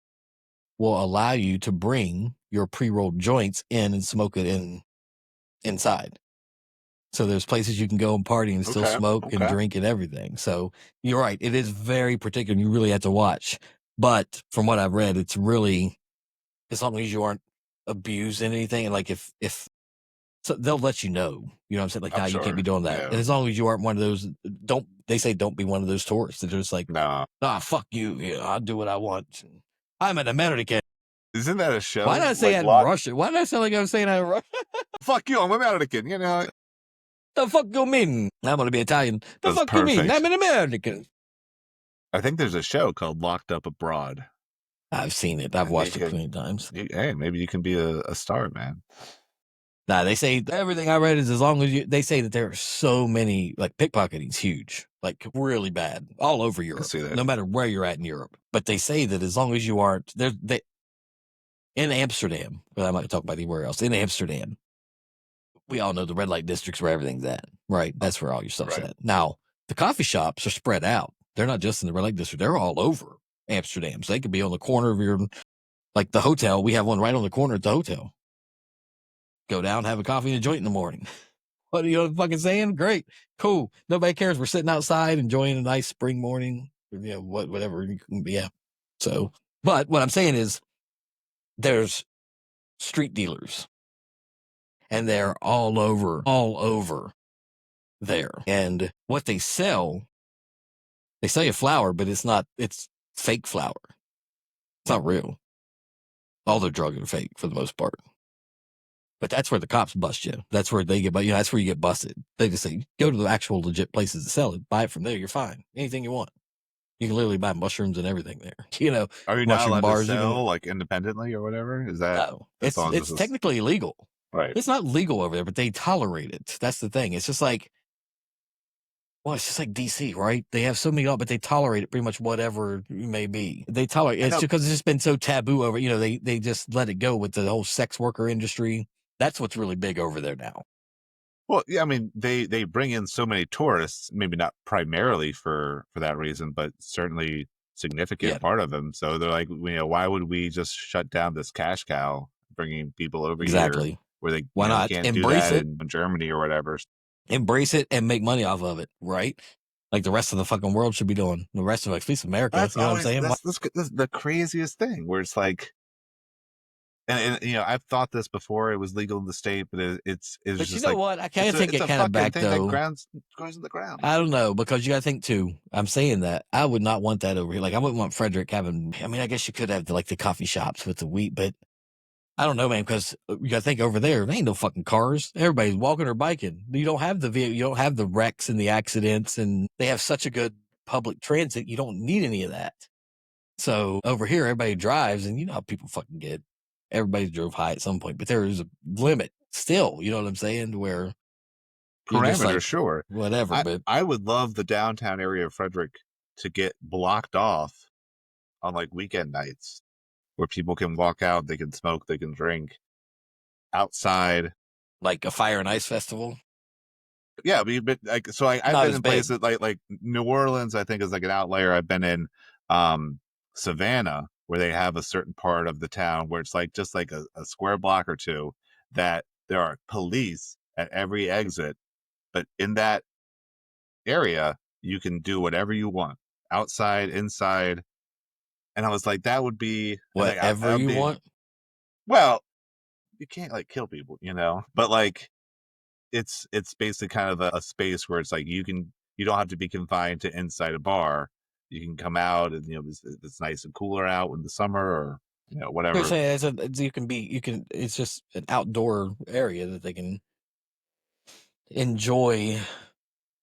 will allow you to bring your pre-rolled joints in and smoke it inside. So there's places you can go and party and still smoke and drink and everything. So you're right. It is very particular. You really have to watch. But from what I've read, it's really, as long as you aren't abusing anything, and like if so they'll let you know what I'm saying? Like, nah, you can't be doing that. Yeah. And as long as you aren't one of those, don't be one of those tourists that are just like, No. fuck you. Yeah, I'll do what I want. I'm an American. Isn't that a show? Why did I say that in Russian? Why did I sound like I was saying that in Russian? Fuck you, I'm American, you know. The fuck you mean? I'm going to be Italian. The That's fuck you mean? perfect. I'm an American. I think there's a show called Locked Up Abroad. I've seen it. I've watched it plenty of times. Hey, maybe you can be a star, man. Nah, they say everything I read is as long as they say that there are so many, like pickpocketing's huge, like really bad all over Europe, no matter where you're at in Europe. But they say that as long as you aren't there, in Amsterdam, but I'm not going to talk about anywhere else. In Amsterdam, we all know the red light district's where everything's at, right? That's where all your stuff's at. Now, the coffee shops are spread out. They're not just in the red light district. They're all over Amsterdam. So they could be on the corner of your, like the hotel. We have one right on the corner at the hotel. Go down, have a coffee and a joint in the morning. What are you fucking saying? Great. Cool. Nobody cares. We're sitting outside enjoying a nice spring morning. Whatever. Yeah. So, but what I'm saying is there's street dealers and they're all over there. And what they sell you flour, but it's fake flour. It's not real. All their drugs are fake for the most part. But that's where the cops bust you. That's where they get, that's where you get busted. They just say, go to the actual legit places to sell it. Buy it from there. You're fine. Anything you want. You can literally buy mushrooms and everything there. Are you not allowed to sell like independently or whatever? Is that? No, it's technically illegal. Right. It's not legal over there, but they tolerate it. That's the thing. It's just like, it's just like DC, right? They have so many, but they tolerate it pretty much whatever it may be. They tolerate it. It's because it's just been so taboo over, they just let it go with the whole sex worker industry. That's what's really big over there now. Well, yeah, I mean, they bring in so many tourists, maybe not primarily for that reason, but certainly significant part of them. So they're like, why would we just shut down this cash cow, bringing people over here where they can't embrace do that in Germany or whatever? Embrace it and make money off of it, right? Like the rest of the fucking world should be doing. The rest of, at least America, that's what I'm saying? That's the craziest thing where it's like, and I've thought this before. It was legal in the state, but it's but just you know what? I kind of think it kind of back though. Goes in the ground. I don't know, because you got to think too. I'm saying that I would not want that over here. Like I wouldn't want Frederick having. I mean, I guess you could have the coffee shops with the wheat, but I don't know, man. Because you got to think over there ain't no fucking cars. Everybody's walking or biking. You don't have the wrecks and the accidents, and they have such a good public transit. You don't need any of that. So over here, everybody drives, and you know how people fucking get. Everybody drove high at some point, but there is a limit still. You know what I'm saying? Where parameter, sure, whatever. But I would love the downtown area of Frederick to get blocked off on like weekend nights, where people can walk out, they can smoke, they can drink outside, like a fire and ice festival. Yeah, but like, so I've been in places like New Orleans. I think is like an outlier. I've been in Savannah, where they have a certain part of the town where it's like just like a square block or two that there are police at every exit, but in that area you can do whatever you want, outside, inside. And I was like, that would be whatever you want. Well, you can't like kill people, but like it's basically kind of a space where it's like you don't have to be confined to inside a bar. You can come out and it's nice and cooler out in the summer or whatever. It's just an outdoor area that they can enjoy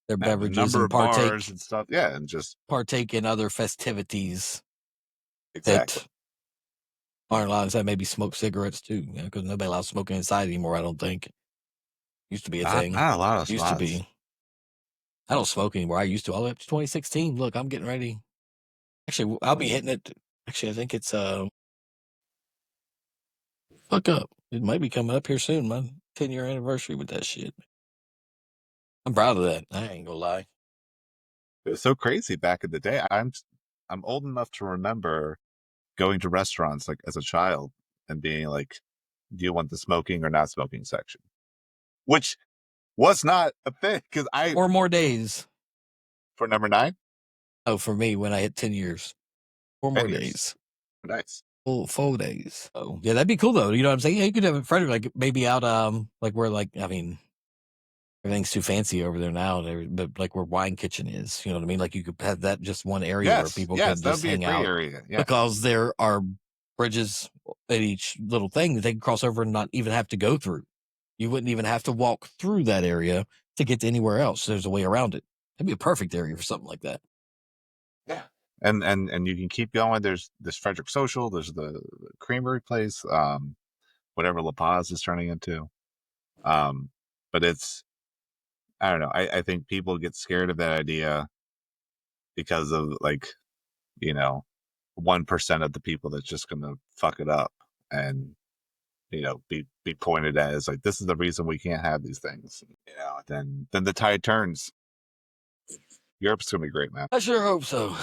their beverages and partake bars and stuff. Yeah, and just partake in other festivities. Exactly. That aren't allowed inside. Maybe smoke cigarettes too, because nobody allows smoking inside anymore. I don't think. Used to be a thing. Not a lot of used spots. to be. I don't smoke anymore. I used to all the way up to 2016. Look, I'm getting ready. Actually, I'll be hitting it. Actually, I think it's fuck up. It might be coming up here soon. My 10-year anniversary with that shit. I'm proud of that. I ain't gonna lie. It was so crazy back in the day. I'm old enough to remember going to restaurants like as a child and being like, "Do you want the smoking or not smoking section?" Which was not a thing because I 4 more days. for number 9, Oh, for me, when I hit 10 years. 4 10 more years. days. Nice. Full 4 days. Oh, yeah, that'd be cool though. You know what I'm saying? Yeah, you could have a Frederick, like maybe out, like where, like, I mean, everything's too fancy over there now, but like where Wine Kitchen is, you know what I mean? Like you could have that just one area where Yes, people yes, could that would just be a hang great out area. Yeah, because there are bridges at each little thing that they can cross over and not even have to go through. You wouldn't even have to walk through that area to get to anywhere else. There's a way around it. That'd be a perfect area for something like that. yeah. And you can keep going. There's this Frederick Social. There's the creamery place. Whatever La Paz is turning into. But it's I don't know. I think people get scared of that idea because of like, you know, 1% of the people that's just gonna fuck it up and be pointed at as like this is the reason we can't have these things. Then the tide turns. Europe's gonna be great, man. I sure hope so.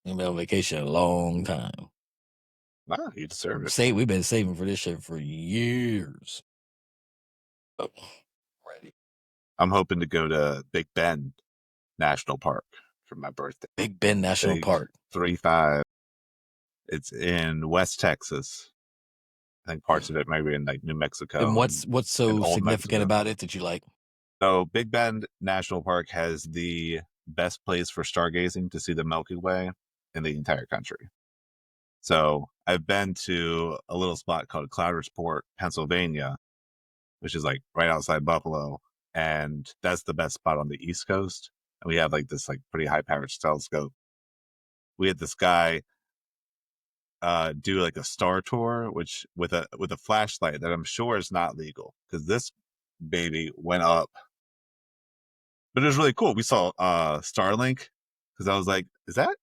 I've been on vacation a long time. Wow, you deserve it. We've been saving for this shit for years. Oh, ready. I'm hoping to go to Big Bend National Park for my birthday. Big Bend National Big Park. 35. It's in West Texas. I think parts of it might be in like New Mexico And what's and so Old significant Mexico. about it that you like? So Big Bend National Park has the best place for stargazing to see the Milky Way in the entire country. So I've been to a little spot called Cloudersport, Pennsylvania, which is like right outside Buffalo, and that's the best spot on the East Coast. And we have like this like pretty high powered telescope. We had this guy do like a star tour, which with a flashlight that I'm sure is not legal because this baby went up. But it was really cool. We saw Starlink because I was like, is that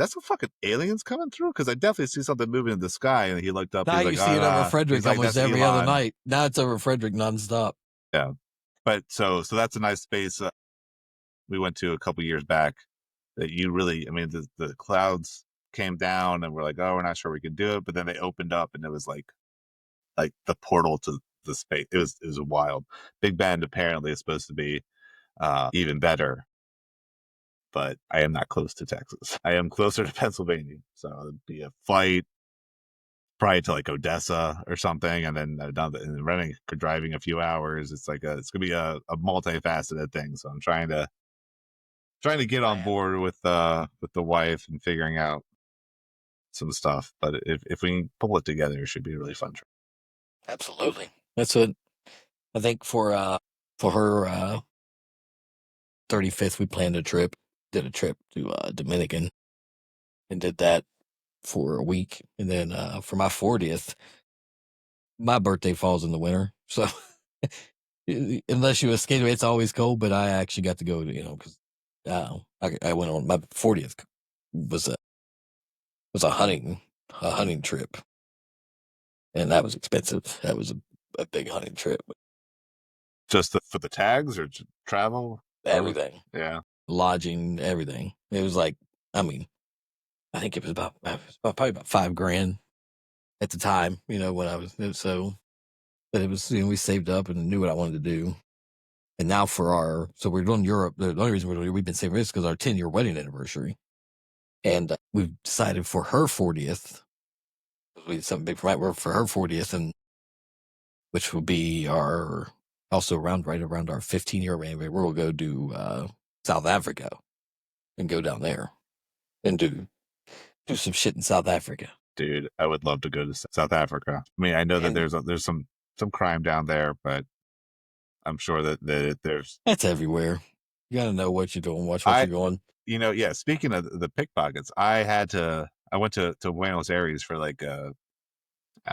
some fucking aliens coming through? Because I definitely see something moving in the sky. And he looked up. Now He's you like, see it over Frederick he's like, almost that's every other Elon. night. Now it's over Frederick nonstop. Yeah. But so that's a nice space. We went to a couple years back that you really, I mean, the clouds came down and we're like, oh, we're not sure we can do it. But then they opened up and it was like the portal to the space. It was wild. Big Bend apparently is supposed to be even better. But I am not close to Texas. I am closer to Pennsylvania. So it'd be a flight probably to like Odessa or something. And then running or driving a few hours. It's like it's gonna be a multifaceted thing. So I'm trying to get on board with the wife and figuring out some stuff. But if we can pull it together, it should be a really fun trip. Absolutely. That's what I think for her 35th, we planned a trip, did a trip to Dominican and did that for a week. And then for my 40th, my birthday falls in the winter. So unless you escape, it's always cold, but I actually got to go to, because I went on my 40th was a hunting trip. And that was expensive. That was a big hunting trip. Just for the tags or travel? Everything. Yeah. Lodging, everything. It was like, I mean, I think it was probably about $5,000 at the time, when I was but it was, we saved up and knew what I wanted to do. And now so we're doing Europe. The only reason we've been saving this is because our 10-year wedding anniversary. And we've decided for her 40th, we did something big for her 40th, and which will be also right around our 15-year anniversary. We'll go to South Africa and go down there and do some shit in South Africa. Dude, I would love to go to South Africa. I mean, I know that there's some crime down there, but I'm sure that there's that's everywhere. You got to know what you're doing, watch what you're going. Yeah, speaking of the pickpockets, I went to Buenos Aires for like I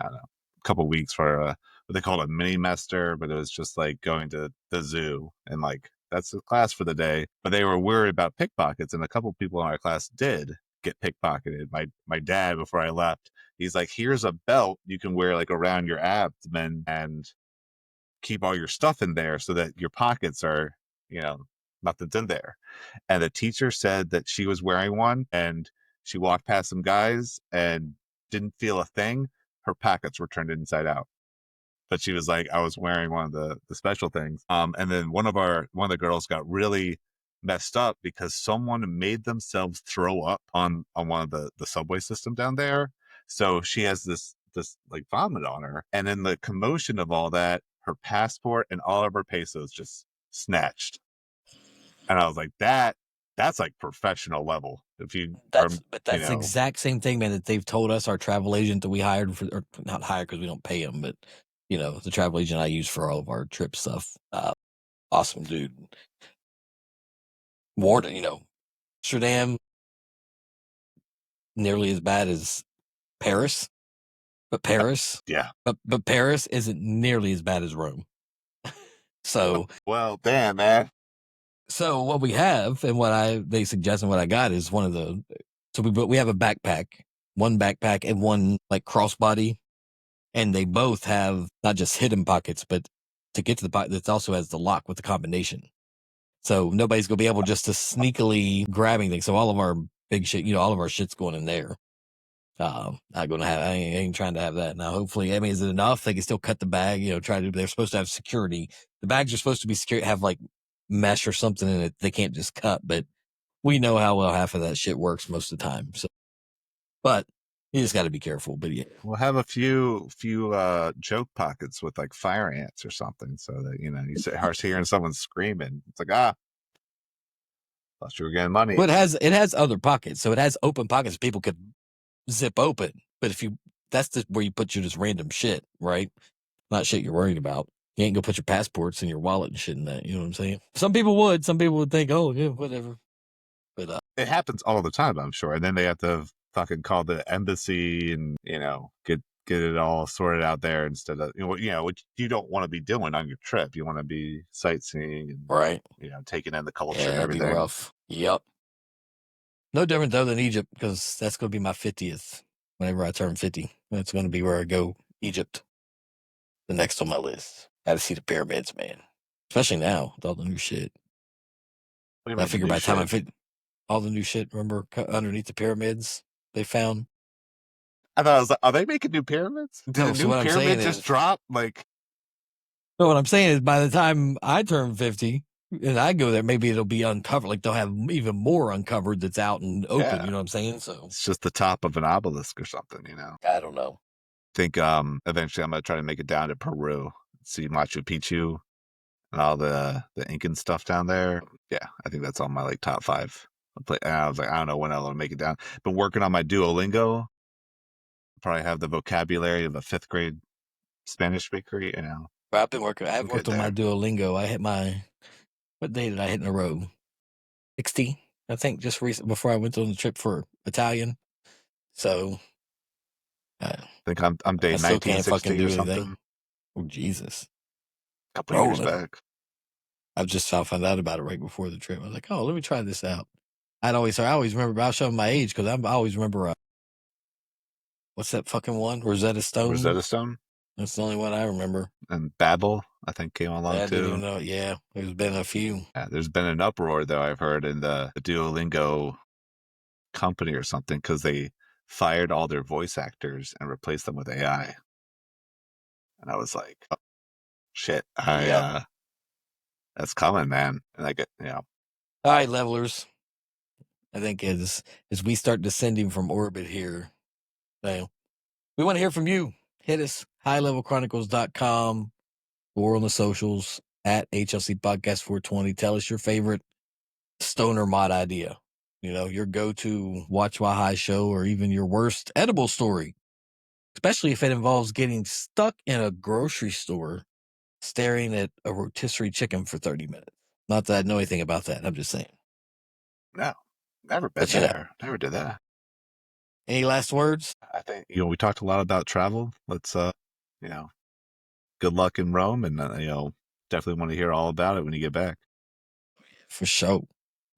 don't know, a couple weeks for what they call a mini mester, but it was just like going to the zoo and like that's the class for the day. But they were worried about pickpockets, and a couple people in our class did get pickpocketed. My dad, before I left, he's like, "Here's a belt you can wear like around your abdomen, and keep all your stuff in there so that your pockets are, nothing's in there. And the teacher said that she was wearing one and she walked past some guys and didn't feel a thing. Her pockets were turned inside out. But she was like, I was wearing one of the special things. And then one of the girls got really messed up because someone made themselves throw up on one of the subway system down there. So she has this like vomit on her. And in the commotion of all that, her passport and all of her pesos just snatched. And I was like, that's like professional level. If you that's the exact same thing, man, that they've told us. Our travel agent that we hired or not hired because we don't pay him, but the travel agent I use for all of our trip stuff. Awesome dude. Warden, Amsterdam, nearly as bad as Paris, but Paris, yeah, but Paris isn't nearly as bad as Rome. So, well, damn, man. So what we have and they suggest and what I got is we have a backpack, one backpack and one like crossbody, and they both have not just hidden pockets, but to get to the pocket, it also has the lock with the combination. So nobody's gonna be able just to sneakily grabbing things. So all of our big shit, all of our shit's going in there. Not gonna have. I ain't trying to have that now. Hopefully, is it enough? They can still cut the bag. They're supposed to have security. The bags are supposed to be secure, have like mesh or something in it. They can't just cut. But we know how well half of that shit works most of the time. So, but you just got to be careful. But yeah, we'll have a few joke pockets with like fire ants or something, so that you start hearing someone screaming. It's like thought you were getting money. Well, it has other pockets, so it has open pockets people could zip open. But that's where you put your just random shit, right? Not shit you're worried about. You ain't gonna put your passports in your wallet and shit in that. You know what I'm saying? Some people would. Some people would think, oh yeah, whatever. But it happens all the time, I'm sure. And then they have to fucking call the embassy and get it all sorted out there instead of which you don't want to be doing on your trip. You want to be sightseeing and right, taking in the culture and that'd everything. Be rough. Yep. No different though than Egypt, because that's gonna be my 50th. Whenever I turn 50, that's gonna be where I go. Egypt, the next on my list. Got to see the pyramids, man. Especially now with all the new shit. I figure by the time I fit all the new shit, remember underneath the pyramids they found. I thought I was like, are they making new pyramids? Did a new pyramid just drop? Like, no, what I'm saying is by the time I turn 50 and I go there, maybe it'll be uncovered. Like they'll have even more uncovered that's out and open. Yeah. You know what I'm saying? So it's just the top of an obelisk or something, I don't know. I think eventually I'm gonna try to make it down to Peru, see Machu Picchu and all the Incan stuff down there. Yeah, I think that's on my like top 5. And I was like, I don't know when I'll make it down. Been working on my Duolingo. Probably have the vocabulary of a 5th grade Spanish speaker. I've been working. I've worked on my Duolingo. I hit what day did I hit in a row? 60, I think, just recently before I went on the trip for Italian. So I think I'm day 1960 or something. Anything. Oh Jesus! A couple years back. I just found out about it right before the trip. I was like, oh, let me try this out. I always remember. I'll show my age because I always remember. What's that fucking one? Rosetta Stone. Rosetta Stone. That's the only one I remember. And Babel, I think, came along too. I didn't even know. Yeah, there's been a few. Yeah, there's been an uproar though. I've heard in the Duolingo company or something because they fired all their voice actors and replaced them with AI. And I was like, oh, shit, that's coming, man. And I get, All right, levelers. I think as we start descending from orbit here, we want to hear from you. Hit us, highlevelchronicles.com, or on the socials at HLC Podcast 420. Tell us your favorite stoner mod idea. Your go-to watch while high show, or even your worst edible story. Especially if it involves getting stuck in a grocery store staring at a rotisserie chicken for 30 minutes. Not that I know anything about that. I'm just saying. No, never been there. Never did that. Any last words? I think, we talked a lot about travel. Let's, good luck in Rome. And, definitely want to hear all about it when you get back. For sure.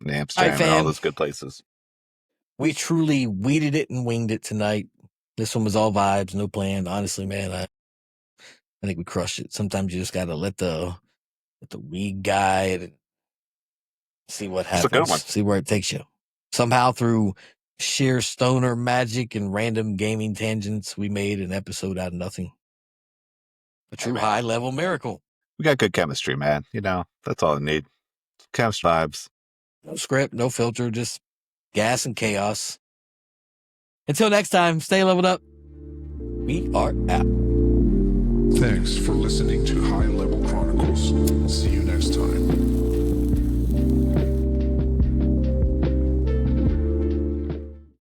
In Amsterdam and all those good places. We truly weeded it and winged it tonight. This one was all vibes, no plan. Honestly, man, I think we crushed it. Sometimes you just got to let the weed guide and see what That's a good one. happens, see where it takes you. Somehow through sheer stoner magic and random gaming tangents, we made an episode out of nothing. A true man. high-level miracle. We got good chemistry, man. You know, that's all I need. Chemistry vibes. No script, no filter, just gas and chaos. Until next time, stay leveled up. We are out. Thanks for listening to High Level Chronicles. See you